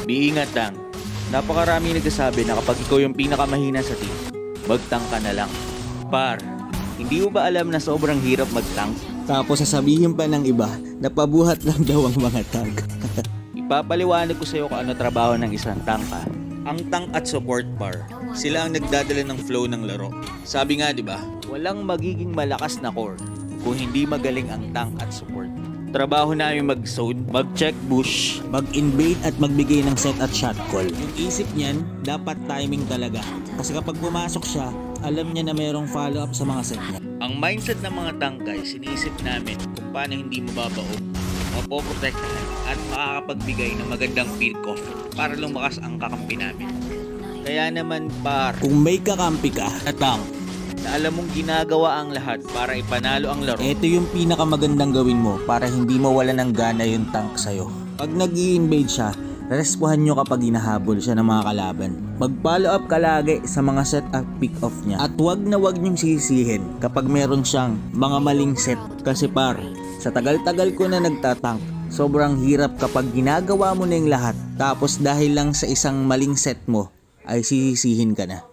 Mag-iingat lang. Napakarami nagsasabi na kapag ikaw yung pinakamahina sa team, mag-tank ka na lang. Par, hindi mo ba alam na sobrang hirap mag-tank? Tapos sasabihin pa ng iba na pabuhat lang daw ang mga tank. Ipapaliwanag ko sa'yo kung ano trabaho ng isang tank ha. Ang tank at support par, sila ang nagdadala ng flow ng laro. Sabi nga 'di ba, walang magiging malakas na core kung hindi magaling ang tank at support. Trabaho namin mag-zone, mag-check bush, Mag-invade at magbigay ng set at shot call. Yung isip niyan, dapat timing talaga. Kasi kapag pumasok siya, alam niya na mayroong follow-up sa mga set niya. Ang mindset ng mga tank guys, sinisip namin kung paano hindi mababaog, mapoprotektahan at makakapagbigay ng magandang pick-off para lumakas ang kakampi namin. Kaya naman par, Kung may kakampi ka na tank, na alam mong ginagawa ang lahat para ipanalo ang laro, ito yung pinakamagandang gawin mo para hindi mawala ng gana yung tank sa'yo. Pag nag-i-invade siya, respuhan nyo kapag hinahabol siya ng mga kalaban. Mag-follow up ka lagi sa mga set at pick off niya. At wag na wag nyong sisihin kapag meron siyang mga maling set. Kasi par, sa tagal-tagal ko na nagtatank, sobrang hirap kapag ginagawa mo na yung lahat. Tapos dahil lang sa isang maling set mo, ay sisisihin ka na.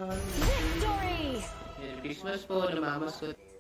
Victory! Merry Christmas po, namamaskot.